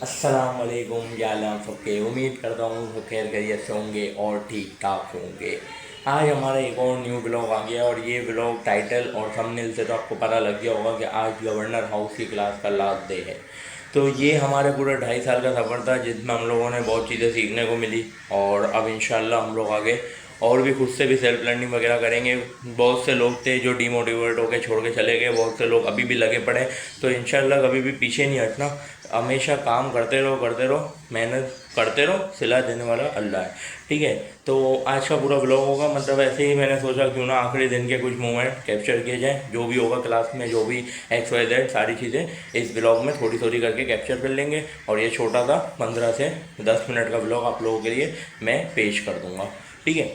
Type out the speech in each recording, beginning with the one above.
अस्सलाम वालेकुम, क्या हाल है आप सबके। उम्मीद करता हूँ सब खैर खैरियत से होंगे और ठीक ठाक होंगे। आज हमारा एक और न्यू ब्लॉग आ गया और ये ब्लॉग टाइटल और थंबनेल से तो आपको पता लग गया होगा कि आज गवर्नर हाउस की क्लास का लास्ट डे है। तो ये हमारे पूरे 2.5 साल का सफ़र था जिसमें हम लोगों ने बहुत चीज़ें सीखने को मिली और अब इंशाल्लाह हम लोग आगे और भी खुद से भी सेल्फ लर्निंग वगैरह करेंगे। बहुत से लोग थे जो डीमोटिवेट होकर छोड़ के चले गए, बहुत से लोग अभी भी लगे पड़े। तो इंशाल्लाह कभी भी पीछे नहीं हटना, हमेशा काम करते रहो, मेहनत करते रहो, सिला देने वाला अल्लाह है। ठीक है, तो आज का पूरा ब्लॉग होगा, मतलब ऐसे ही मैंने सोचा क्यों ना आखिरी दिन के कुछ मोमेंट कैप्चर किए जाए, जो भी होगा क्लास में, जो भी एक्स वाई जेड सारी चीज़ें इस ब्लॉग में थोड़ी थोड़ी करके कैप्चर कर लेंगे। और ये छोटा सा 15 से 10 मिनट का ब्लॉग आप लोगों के लिए मैं पेश कर दूँगा। ठीक है,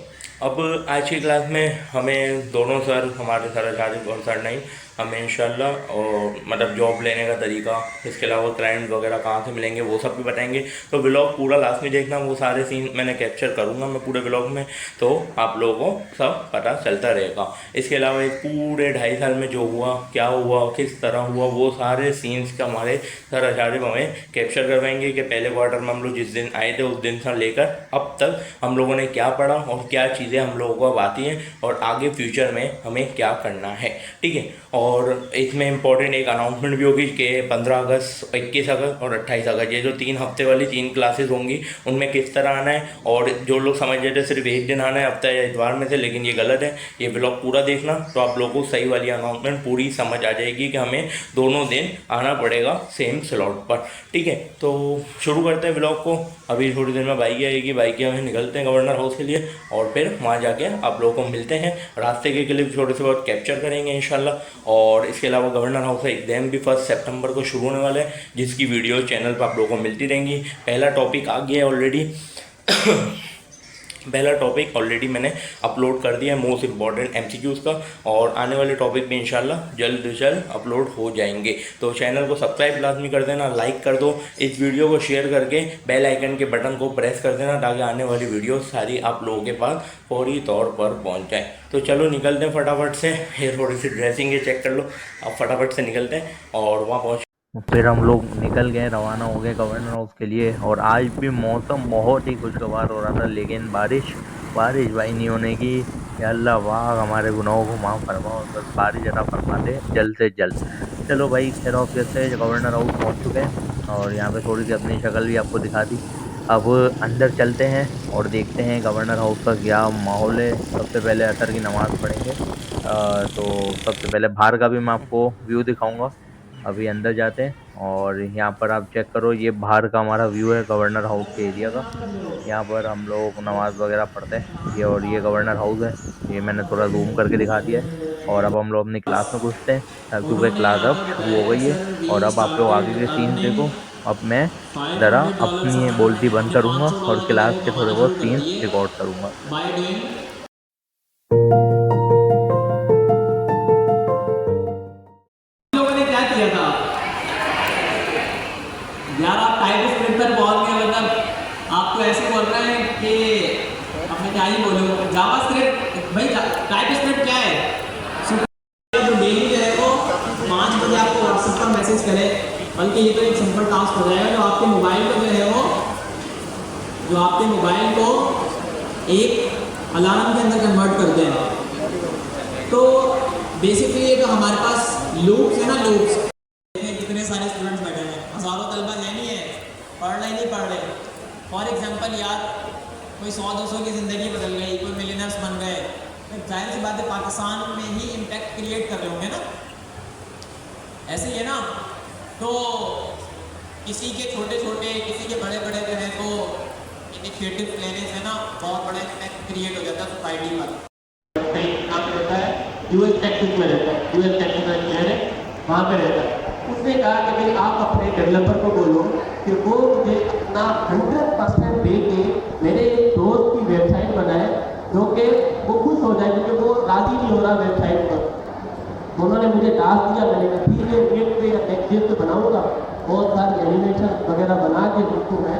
अब आज की क्लास में हमें दोनों सर, हमारे सर आचार्य और सर नहीं, हमें इंशाल्लाह और मतलब जॉब लेने का तरीका, इसके अलावा क्लाइंट वगैरह कहाँ से मिलेंगे वो सब भी बताएंगे। तो ब्लॉग पूरा लास्ट में देखना, वो सारे सीन मैंने कैप्चर करूँगा मैं पूरे ब्लॉग में, तो आप लोगों को सब पता चलता रहेगा। इसके अलावा इस पूरे 2.5 साल में जो हुआ, क्या हुआ, किस तरह हुआ, वो सारे सीन्स का हमारे सर आचार्य हमें कैप्चर करवाएंगे कि पहले क्वार्टर में हम लोग जिस दिन आए थे उस दिन से लेकर अब तक हम लोगों ने क्या पढ़ा और क्या चीज़ें हम लोगों को अब आती हैं और आगे फ्यूचर में हमें क्या करना है। ठीक है, और इसमें इम्पोर्टेंट एक अनाउंसमेंट भी होगी कि 15 अगस्त, 21 अगस्त और 28 अगस्त, ये जो 3 हफ्ते वाली 3 क्लासेस होंगी उनमें किस तरह आना है। और जो लोग समझ रहे थे सिर्फ एक दिन आना है हफ्ता या इतवार में से, लेकिन ये गलत है। ये ब्लॉग पूरा देखना तो आप लोगों को सही वाली अनाउंसमेंट पूरी समझ आ जाएगी कि हमें दोनों दिन आना पड़ेगा सेम स्लॉट पर। ठीक है, तो शुरू करते हैं ब्लॉग को। अभी थोड़ी देर में बाइक आएगी, बाइक में निकलते हैं गवर्नर हाउस के लिए और फिर वहाँ जाके आप लोगों को मिलते हैं। रास्ते के क्लिप छोटे से बहुत कैप्चर करेंगे इंशाल्लाह। और इसके अलावा गवर्नर हाउस का एग्जाम भी 1 सितंबर को शुरू होने वाला है, जिसकी वीडियो चैनल पर आप लोगों को मिलती रहेंगी। पहला टॉपिक आ गया है ऑलरेडी पहला टॉपिक ऑलरेडी मैंने अपलोड कर दिया है, मोस्ट इंपॉर्टेंट एमसीक्यूज़ का, और आने वाले टॉपिक भी इंशाल्लाह जल्द से जल्द अपलोड हो जाएंगे। तो चैनल को सब्सक्राइब लाजमी कर देना, लाइक कर दो, इस वीडियो को शेयर करके बेल आइकन के बटन को प्रेस कर देना ताकि आने वाली वीडियो सारी आप लोगों के पास फौरी तौर पर पहुँच जाए। तो चलो निकलते हैं फटाफट से, ये थोड़ी सी ड्रेसिंग ये चेक कर लो, अब फटाफट से निकलते हैं और वहाँ पहुँच। फिर हम लोग निकल गए, रवाना हो गए गवर्नर हाउस के लिए। और आज भी मौसम बहुत ही खुशगवार हो रहा था, लेकिन बारिश भाई नहीं होने की। या अल्लाह वाह, हमारे गुनाहों को माफ़ फरमा और बस बारिश अता फरमा दे जल्द से जल्द। चलो भाई, खैर ऑफिस से गवर्नर हाउस पहुंच चुके हैं और यहाँ पे थोड़ी सी अपनी शक्ल भी आपको दिखा दी। अब अंदर चलते हैं और देखते हैं गवर्नर हाउस का क्या माहौल है। सबसे पहले असर की नमाज़ पढ़ेंगे। तो सबसे पहले बाहर का भी मैं आपको व्यू दिखाऊंगा। अभी अंदर जाते हैं और यहाँ पर आप चेक करो, ये बाहर का हमारा व्यू है गवर्नर हाउस के एरिया का। यहाँ पर हम लोग नमाज़ वगैरह पढ़ते हैं। और ये गवर्नर हाउस है, ये मैंने थोड़ा जूम करके दिखा दिया है। और अब हम लोग अपनी क्लास में घुसते हैं, क्योंकि क्लास अब शुरू हो गई है। और अब आप लोग आगे के सीन देखो। अब मैं ज़रा अपनी बोलती बंद करूँगा और क्लास के थोड़े बहुत सीन रिकॉर्ड करूँगा। लोगों ने क्या किया था यार, आप टाइप स्क्रिप्ट पर बहुत गए, मतलब आपको ऐसे बोल रहे हैं कि अब मैं क्या ही बोलूँ। जावा स्क्रिप्ट भाई, टाइप स्क्रिप्ट क्या है? जो डेली जो है वो 5 बजे आपको व्हाट्सएप पर मैसेज करे, बल्कि ये तो एक सिंपल टास्क हो जाएगा। जो आपके मोबाइल को जो है वो, जो आपके मोबाइल को एक अलार्म के अंदर कन्वर्ट कर दें। तो बेसिकली ये जो हमारे पास लूप्स है ना, लूप्स, कितने सारे स्टूडेंट्स बैठे हैं, हज़ारों तलबा है नहीं है, पढ़ रहे नहीं पढ़ रहे। फॉर एग्जांपल यार, कोई 100-200 की ज़िंदगी बदल गई, कोई मिलियनर्स बन गए, तो जाहिर सी बात है पाकिस्तान में ही इम्पैक्ट क्रिएट कर रहे होंगे ना, ऐसे ही है ना। तो किसी के छोटे छोटे, किसी के बड़े बड़े जो है तो इनिशिएटिव लेने से ना बहुत बड़ा इम्पैक्ट क्रिएट हो जाता है सोसाइटी का। यूएस टेक्निक में रहता है, यूएस टेक्निक में शहर है, वहाँ पे रहता है। उसने कहा कि भाई आप अपने डेवलपर को बोलो कि वो मुझे अपना 100% दे के मेरे एक दोस्त की वेबसाइट बनाए, जो कि वो खुश हो जाए, क्योंकि वो राजी नहीं हो रहा वेबसाइट पर। उन्होंने मुझे टास्क दिया, मैंने कहा ठीक है, नेट पे या टेक्स्ट पे बनाऊँगा, बहुत सारी एनिमेशन वगैरह बना के उसको मैं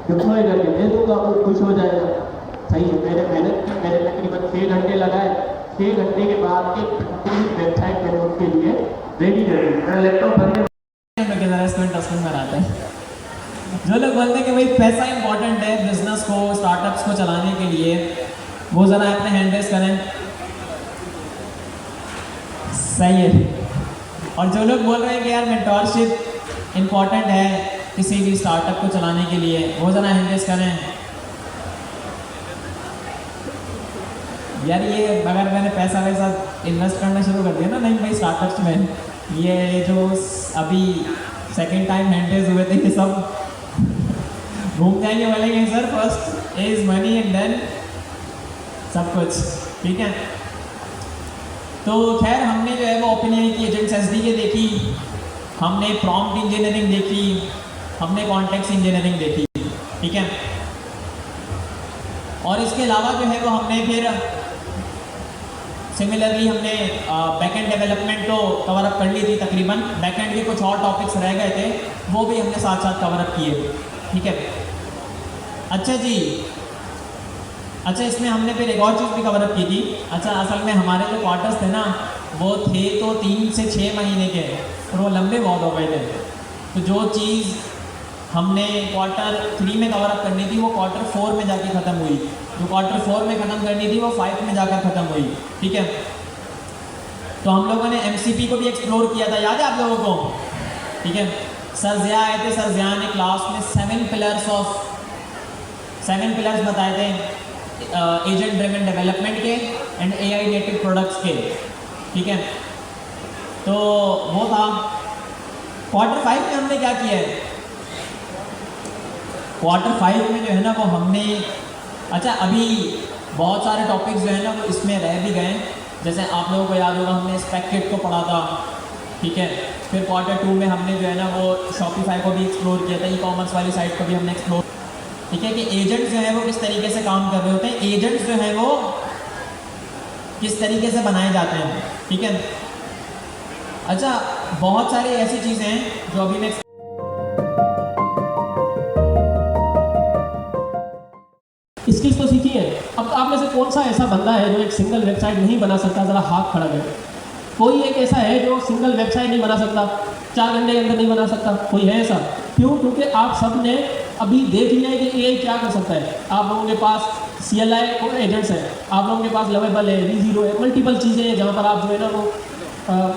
डिप्लॉय करके दे दूँगा, वो खुश हो जाएगा। सही है, मैंने मेहनत की, मैंने तकरीबन 6 घंटे लगाए। 6 घंटे के बाद एक वेबसाइट मैंने उसके लिए रेडी कर दी। मेरा लैपटॉप भर के इसमें 10 मिनट में आते हैं। जो लोग बोलते हैं कि भाई पैसा इंपॉर्टेंट है बिजनेस को, स्टार्टअप्स को चलाने के लिए, वो ज़रा अपने हैंड रेस करें। सही है। और जो लोग बोल रहे हैं कि यार मेंटोरशिप इंपॉर्टेंट है किसी भी स्टार्टअप को चलाने के लिए, वो ज़रा हैंड रेस करें। यार ये अगर मैंने पैसा वैसा इन्वेस्ट करना शुरू कर दिया ना नहीं भाई स्टार्टअप्स में, ये जो अभी सेकंड टाइम हैंड रेस हुए थे ये सब घूम जाएंगे, बोलेंगे sir first is money and then सब कुछ। ठीक है, तो खैर हमने जो है वो ओपिनियन की एजेंट्स एसडीके देखी, हमने प्रॉम्प्ट इंजीनियरिंग देखी, हमने कॉन्टेक्स्ट इंजीनियरिंग देखी। ठीक है, और इसके अलावा जो है वो हमने फिर सिमिलरली हमने बैकएंड डेवलपमेंट तो कवर अप कर ली थी तकरीबन, बैकएंड के कुछ और टॉपिक्स रह गए थे वो भी हमने साथ साथ कवर अप किए। ठीक है, अच्छा जी, अच्छा इसमें हमने फिर एक और चीज़ भी कवर अप की थी। अच्छा असल में हमारे जो क्वार्टर्स थे ना वो थे तो 3 से 6 महीने के, और वो लंबे बहुत हो गए थे। तो जो चीज़ हमने क्वार्टर 3 में कवर अप करनी थी वो क्वार्टर 4 में जाके ख़त्म हुई, जो क्वार्टर 4 में ख़त्म करनी थी वो 5 में जाकर ख़त्म हुई। ठीक है, तो हम लोगों ने MCP को भी एक्सप्लोर किया था, याद है आप लोगों को? ठीक है, सर ज़िया आए थे, सर ज़िया ने क्लास में 7 पिलर्स बताए थे एजेंट ड्रिवन डेवलपमेंट के एंड AI नेटिव प्रोडक्ट्स के। ठीक है, तो वो था। क्वार्टर 5 में हमने क्या किया है, क्वार्टर 5 में जो है ना वो हमने, अच्छा अभी बहुत सारे टॉपिक्स जो है ना वो इसमें रह भी गए, जैसे आप लोगों को याद होगा हमने स्पेक्टेड को पढ़ा था। ठीक है, फिर क्वार्टर 2 में हमने जो है ना वो शॉपिफाई को भी एक्सप्लोर किया था, ई-कॉमर्स वाली साइट को भी हमने एक्सप्लोर। ठीक है, कि एजेंट्स जो है वो किस तरीके से काम कर रहे होते हैं, एजेंट्स जो है वो किस तरीके से बनाए जाते हैं। ठीक है, अच्छा बहुत सारी ऐसी चीज़ें हैं जो अभी मैं स्किल्स तो सीखी है। अब आप में से कौन सा ऐसा बंदा है जो एक सिंगल वेबसाइट नहीं बना सकता, ज़रा हाथ खड़ा करे। कोई एक ऐसा है जो सिंगल वेबसाइट नहीं बना सकता, 4 घंटे के अंदर नहीं बना सकता, कोई है ऐसा? क्यों? क्योंकि आप सब ने अभी देख लिया है कि AI क्या कर सकता है। आप लोगों के पास CLI और एजेंट्स हैं, आप लोगों के पास लवेबल है, रीजीरो है, मल्टीपल चीज़ें हैं जहाँ पर आप जो है ना वो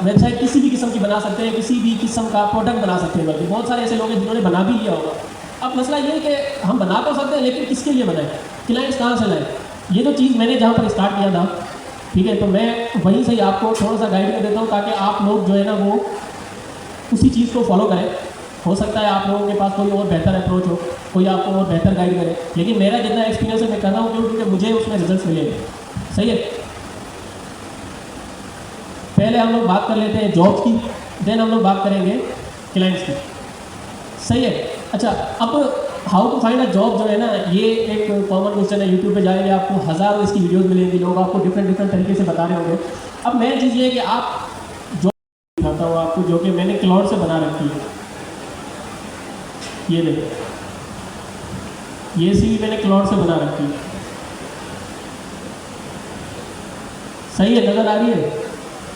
वेबसाइट किसी भी किस्म की बना सकते हैं, किसी भी किस्म का प्रोडक्ट बना सकते हैं। बल्कि बहुत सारे ऐसे लोग हैं जिन्होंने बना भी लिया होगा। अब मसला ये है कि हम बना तो सकते हैं लेकिन किसके लिए बनाएं, क्लाइंट्स कहाँ से लाएं? ये जो चीज़ मैंने जहाँ पर स्टार्ट किया था, ठीक है, तो मैं वहीं से ही आपको थोड़ा सा गाइड कर देता हूँ ताकि आप लोग जो है ना वो उसी चीज़ को फॉलो करें। हो सकता है आप लोगों के पास कोई और बेहतर अप्रोच हो, कोई आपको और बेहतर गाइड करे, लेकिन मेरा जितना एक्सपीरियंस है मैं कर रहा हूँ क्योंकि मुझे उसमें रिजल्ट मिलेंगे। सही है, पहले हम लोग बात कर लेते हैं जॉब्स की, देन हम लोग बात करेंगे क्लाइंट्स की। सही है, अच्छा अब how to find a job जो है ना ये एक कॉमन क्वेश्चन है। यूट्यूब पे जाएंगे आपको हज़ारों इसकी वीडियोस मिलेंगी, लोग आपको डिफरेंट तरीके से बता रहे होंगे। अब मेन चीज़ ये है कि आप जॉब दिखाता हूँ आपको, जो कि मैंने क्लाउड से बना रखी है। ये देखो, ये CV मैंने क्लाउड से बना रखी है। सही है, नज़र आ रही है?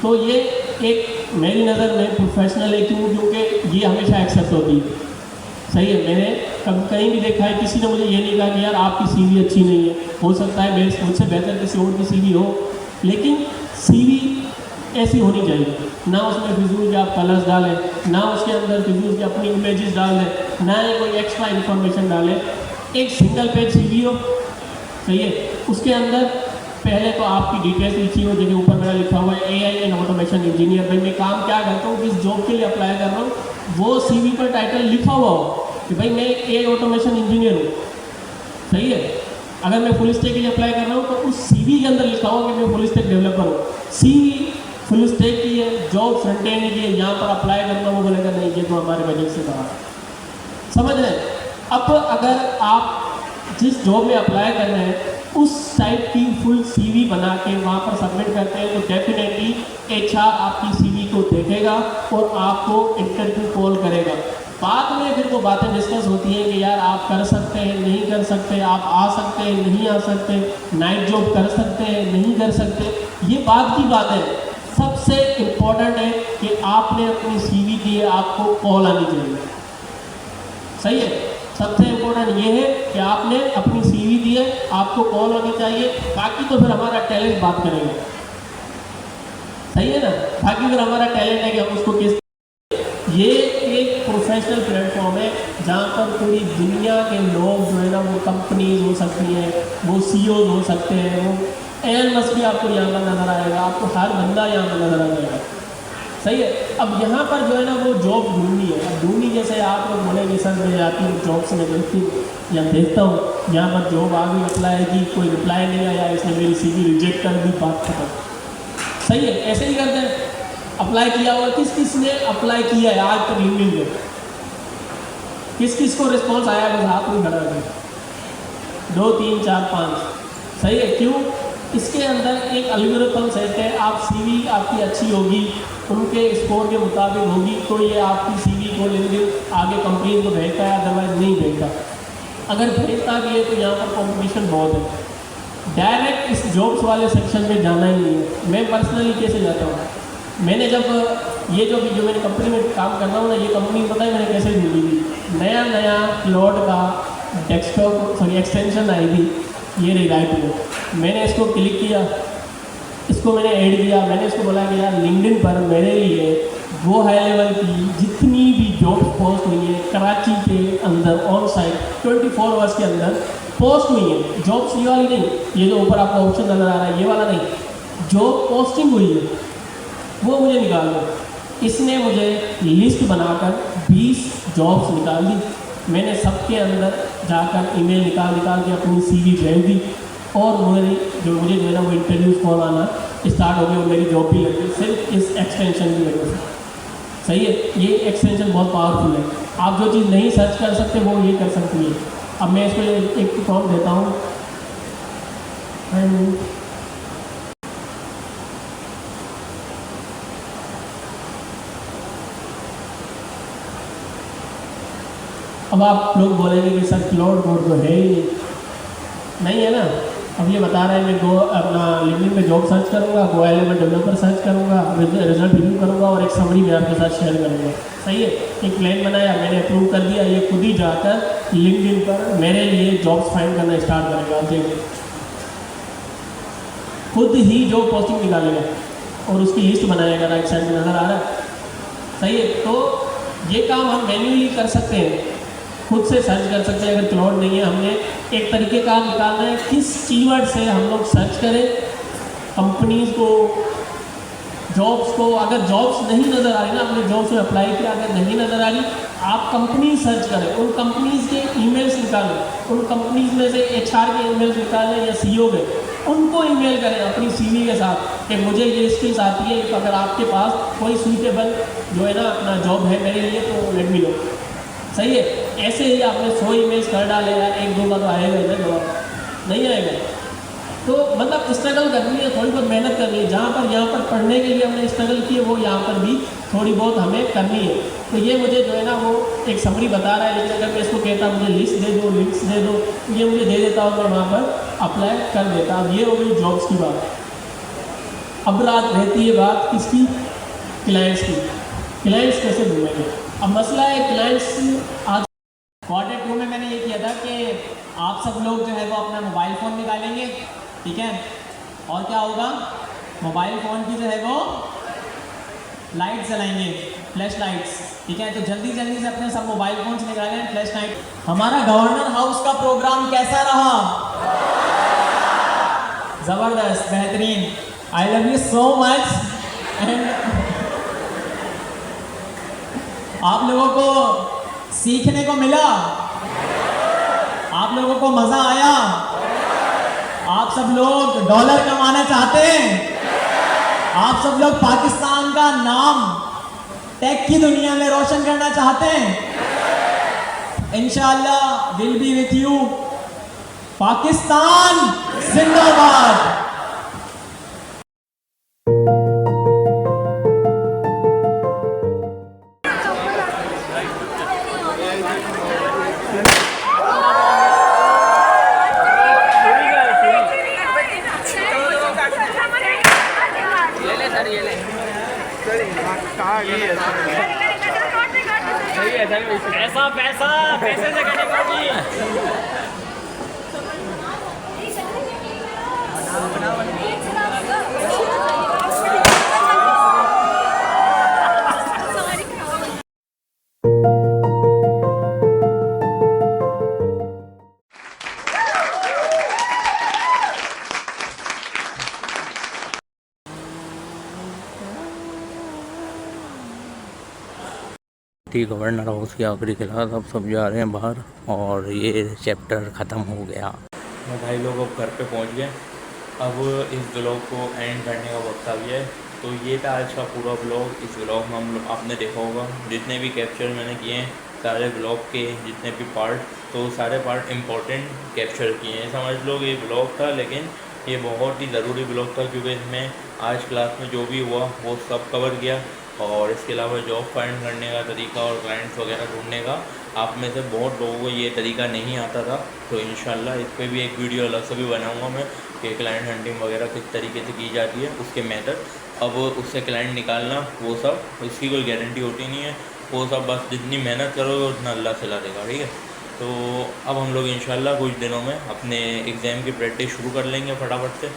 तो ये एक मेरी नज़र में प्रोफेशनल है। क्यों? क्योंकि ये हमेशा एक्सेप्ट होती है। सही है, मैंने कहीं भी देखा है, किसी ने मुझे ये नहीं कहा कि यार आपकी CV अच्छी नहीं है। हो सकता है मेरे मुझसे बेहतर किसी और की CV हो, लेकिन CV ऐसी होनी चाहिए, ना उसमें फिजूल के आप कलर्स डालें, ना उसके अंदर फिजूल के अपनी इमेजेस डालें, ना ही कोई एक्स्ट्रा इन्फॉर्मेशन डालें। एक सिंगल पेज CV हो, सही है, उसके अंदर पहले तो आपकी डिटेल्स लिखी हो, जैसे ऊपर मेरा लिखा हुआ है AI एंड ऑटोमेशन इंजीनियर। भाई मैं काम क्या करता हूँ, किस जॉब के लिए अप्लाई कर रहा हूँ, वो CV पर टाइटल लिखा हुआ हो कि भाई मैं AI ऑटोमेशन इंजीनियर हूँ। सही है, अगर मैं फुल स्टैक के लिए अप्लाई कर रहा हूँ तो उस CV के अंदर लिखा हुआ कि मैं फुल स्टैक डेवलपर हूँ। CV फुल स्टैक की है, जॉब फ्रंट एंड की है, यहाँ पर अप्लाई करना, वो बोलेगा नहीं ये तो हमारे बजट से बाहर। समझ रहे हैं? अब अगर आप जिस जॉब में अप्लाई कर रहे हैं उस साइट की फुल CV बना के वहाँ पर सबमिट करते हैं तो डेफिनेटली HR आपकी CV को देखेगा और आपको इंटरव्यू कॉल करेगा। बाद में फिर वो बातें डिस्कस होती हैं कि यार आप कर सकते हैं, नहीं कर सकते, आप आ सकते हैं, नहीं आ सकते, नाइट जॉब कर सकते हैं, नहीं कर सकते, ये बात की बात है। सबसे इम्पोर्टेंट है कि आपने अपनी CV दी है, आपको कॉल आनी चाहिए। सही है, सबसे इम्पोर्टेंट ये है कि आपने अपनी सीवी दी है, आपको कॉल होनी चाहिए, बाकी तो फिर हमारा टैलेंट बात करेंगे। सही है ना, बाकी फिर हमारा टैलेंट है कि हम उसको किस। ये एक प्रोफेशनल प्लेटफॉर्म है जहाँ पर पूरी दुनिया के लोग जो है ना, वो कंपनीज हो सकती हैं, वो सीईओ हो सकते हैं, वो एलन मस्क भी आपको यहाँ पर नज़र आएगा, आपको हर बंदा यहाँ पर नज़र आ जाएगा। सही है। अब यहाँ पर जो है ना वो जॉब ढूंढनी है। अब ढूंढनी जैसे आप लोग बोलेंगे सर मैं आती हूँ जॉब से, मैं देखती या देखता हूँ यहाँ पर जॉब आ गई, अप्लाई की, कोई रिप्लाई नहीं आया, इसने मेरी सीवी रिजेक्ट कर दी, बात खत्म। सही है, ऐसे ही करते हैं। अप्लाई किया हुआ, किस किस ने अप्लाई किया है आज तक लिंक्डइन में, किस किस को रिस्पॉन्स आया, बस हाथ में खड़ा है 2 3 4 5। सही है। क्यों? इसके अंदर एक एल्गोरिथम सेट है। आप सीवी आपकी अच्छी होगी, उनके स्कोर के मुताबिक होगी, तो ये आपकी सीवी को लिंक्डइन आगे कंपनी को भेजता है, अदरवाइज नहीं भेजता। अगर भेजता भी है तो यहाँ पर कंपटीशन बहुत है। डायरेक्ट इस जॉब्स वाले सेक्शन में जाना ही नहीं है। मैं पर्सनली कैसे जाता हूँ, मैंने जब ये जो मैंने कंपनी में काम कर रहा हूँ ना, ये कंपनी पता है मैंने कैसे ढूंढी थी। नया क्लाउड का डेस्कटॉप एक्सटेंशन आई थी, ये रही राइट में, मैंने इसको क्लिक किया, इसको मैंने ऐड किया, मैंने इसको बोला कि यार लिंक्डइन पर मेरे लिए वो हाई लेवल की जितनी भी जॉब्स पोस्ट हुई है कराची के अंदर ऑन साइट 24 आवर्स के अंदर पोस्ट हुई है, जॉब्स ये वाली नहीं, ये जो ऊपर आपको ऑप्शन नज़र आ रहा है ये वाला नहीं, जो पोस्टिंग हुई है वो मुझे निकाल दो। इसने मुझे लिस्ट बनाकर 20 जॉब्स निकाल दी। मैंने सबके अंदर जाकर ईमेल निकाल के अपनी सीवी भेज दी और मुझे जो है ना वो इंटरव्यूज कॉल आना स्टार्ट हो गए और मेरी जॉब भी लग गई सिर्फ इस एक्सटेंशन की वजह से। सही है, ये एक्सटेंशन बहुत पावरफुल है। आप जो चीज़ नहीं सर्च कर सकते वो ये कर सकती है। अब मैं इसको एक फॉर्म देता हूँ, अब आप लोग बोलेंगे कि सर क्लाउड कोड तो है ही नहीं है ना। अब ये बता रहे हैं मैं गो अपना लिंक्डइन में जॉब सर्च करूँगा, गो एलिमेंट डेवलपर सर्च करूँगा, रिजल्ट रिव्यू करूँगा और एक समरी में आपके साथ शेयर करूँगा। सही है, एक प्लान बनाया, मैंने अप्रूव कर दिया, ये खुद ही जाकर लिंक्डइन पर मेरे लिए जॉब्स फाइंड करना स्टार्ट करेगा। देखिए खुद ही जॉब पोस्टिंग निकालेगा और उसकी लिस्ट बनाएगा, राइट साइड में नज़र आ रहा है। सही है, तो ये काम हम मैन्युअली कर सकते हैं, खुद से सर्च कर सकते हैं। अगर क्लाउड नहीं है, हमने एक तरीके का निकालना है किस कीवर्ड से हम लोग सर्च करें कंपनीज को, जॉब्स को। अगर जॉब्स नहीं नज़र आ रही ना, आपने जॉब्स में अप्लाई किया, अगर नहीं नज़र आ रही, आप कंपनी सर्च करें, उन कंपनीज के ईमेल्स निकालें, उन कंपनीज में से HR के ईमेल्स निकालें या CEO के, उनको ईमेल करें अपनी CV के साथ कि मुझे ये स्किल्स आती है, तो अगर आपके पास कोई सूटेबल जो है ना अपना जॉब है मेरे लिए तो लेट मी नो। सही है, ऐसे ही आपने 100 ईमेल्स कर डाले यार, 1-2 का तो आएगा इधर जवाब, नहीं आएगा। तो मतलब स्ट्रगल करनी है, थोड़ी बहुत मेहनत करनी है। जहाँ पर यहाँ पर पढ़ने के लिए हमने स्ट्रगल की है, वो यहाँ पर भी थोड़ी बहुत हमें करनी है। तो ये मुझे जो है ना वो एक समरी बता रहा है, लेकिन अगर मैं इसको कहता मुझे लिस्ट दे दो, लिंक्स दे दो, तो ये मुझे दे देता हूँ, मैं वहाँ पर अप्लाई कर देता। अब ये हो गई जॉब्स की बात। अब रात रहती है बात किसकी? क्लाइंट्स की। क्लाइंट्स कैसे ढूंढेंगे? अब मसला है क्लाइंट्स। आज Q2 में मैंने ये किया था कि आप सब लोग जो है वो अपना मोबाइल फ़ोन निकालेंगे, ठीक है, और क्या होगा, मोबाइल फ़ोन की जो है वो लाइट जलाएंगे, फ्लैश लाइट्स, ठीक है। तो जल्दी जल्दी से अपने सब मोबाइल फ़ोन्स निकालें, फ्लैश लाइट। हमारा गवर्नर हाउस का प्रोग्राम कैसा रहा? ज़बरदस्त, बेहतरीन। I love you so much. And आप लोगों को सीखने को मिला, आप लोगों को मज़ा आया, आप सब लोग डॉलर कमाना चाहते हैं, आप सब लोग पाकिस्तान का नाम टेक की दुनिया में रोशन करना चाहते हैं। इंशाअल्लाह will be with you. Pakistan जिंदाबाद। ऐसा पैसा पैसा पैसे से कटिंग होगी। गवर्नर हाउस की आखिरी क्लास, अब सब जा रहे हैं बाहर और ये चैप्टर ख़त्म हो गया। तो भाई लोग अब घर पे पहुंच गए। अब इस ब्लॉग को एंड करने का वक्त आ गया है। तो ये था आज का पूरा ब्लॉग। इस ब्लॉग में हम लोग आपने देखा होगा जितने भी कैप्चर मैंने किए हैं, सारे ब्लॉग के जितने भी पार्ट, तो सारे पार्ट इम्पोर्टेंट कैप्चर किए हैं। समझ लो ये ब्लॉग था, लेकिन ये बहुत ही ज़रूरी ब्लॉग था क्योंकि इसमें आज क्लास में जो भी हुआ वो सब कवर किया। और इसके अलावा जॉब फाइंड करने का तरीका और क्लाइंट्स वगैरह ढूंढने का आप में से बहुत लोगों को ये तरीका नहीं आता था। तो इंशाल्लाह इस पर भी एक वीडियो अलग से भी बनाऊंगा मैं कि क्लाइंट हंटिंग वगैरह किस तरीके से की जाती है, उसके मेथड। अब उससे क्लाइंट निकालना वो सब, उसकी कोई गारंटी होती नहीं है। वो सब बस जितनी मेहनत करोगे उतना अल्लाह सिला देगा, ठीक है। तो अब हम लोग इंशाल्लाह कुछ दिनों में अपने एग्ज़ाम की प्रैक्टिस शुरू कर लेंगे फटाफट से,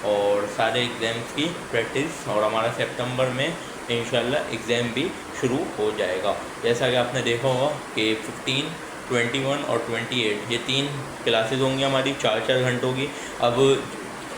और सारे एग्ज़ाम्स की प्रैक्टिस, और हमारा सितंबर में इंशाल्लाह एग्ज़ाम भी शुरू हो जाएगा। जैसा कि आपने देखा होगा कि 15, 21 और 28 ये 3 क्लासेस होंगी हमारी 4-4 घंटों की। अब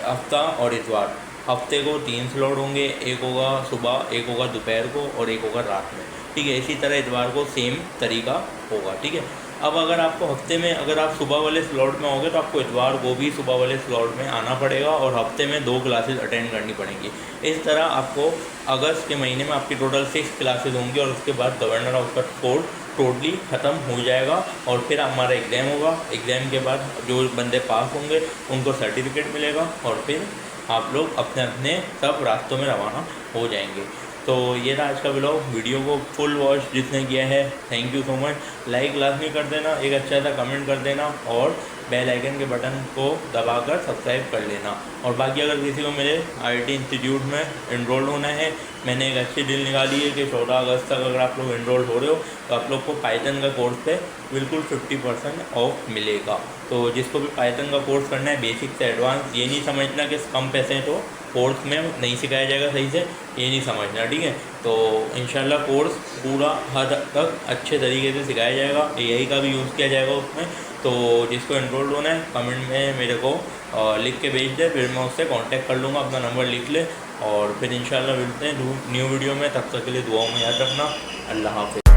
हफ्ता और इतवार, हफ्ते को 3 स्लॉट होंगे, एक होगा सुबह, एक होगा दोपहर को और एक होगा रात में, ठीक है। इसी तरह इतवार को सेम तरीका होगा, ठीक है। अब अगर आपको हफ्ते में, अगर आप सुबह वाले स्लॉट में होगे तो आपको इतवार को भी सुबह वाले स्लॉट में आना पड़ेगा और हफ्ते में 2 क्लासेस अटेंड करनी पड़ेंगी। इस तरह आपको अगस्त के महीने में आपकी टोटल 6 क्लासेस होंगी और उसके बाद गवर्नर हाउस का कोर्स टोटली ख़त्म हो जाएगा और फिर हमारा एग्ज़ाम होगा। एग्ज़ाम के बाद जो बंदे पास होंगे उनको सर्टिफिकेट मिलेगा और फिर आप लोग अपने अपने सब रास्तों में रवाना हो जाएंगे। तो ये था आज का ब्लॉग। वीडियो को फुल वॉच जिसने किया है thank you so much. Like लाजमी कर देना, एक अच्छा सा कमेंट कर देना और बेल आइकन के बटन को दबाकर सब्सक्राइब कर लेना। और बाकी अगर किसी को मेरे IIT इंस्टीट्यूट में इनरोल होना है, मैंने एक अच्छी डील निकाली है कि 14 अगस्त तक अगर आप लोग इनरोल हो रहे हो तो आप लोग को पाइथन का कोर्स पे बिल्कुल 50% ऑफ मिलेगा। तो जिसको भी पाइथन का कोर्स करना है बेसिक से एडवांस, ये नहीं समझना कि कम पैसे हैं तो कोर्स में नहीं सिखाया जाएगा सही से, ये नहीं समझना, ठीक है। तो इंशाल्लाह कोर्स पूरा हद तक अच्छे तरीके से सिखाया जाएगा, AI का भी यूज़ किया जाएगा उसमें। तो जिसको एनरोल होना है कमेंट में मेरे को लिख के भेज दे, फिर मैं उससे कांटेक्ट कर लूँगा, अपना नंबर लिख ले और फिर इंशाल्लाह मिलते हैं न्यू वीडियो में। तब तक के लिए दुआओं में याद रखना। अल्लाह हाफ़िज़।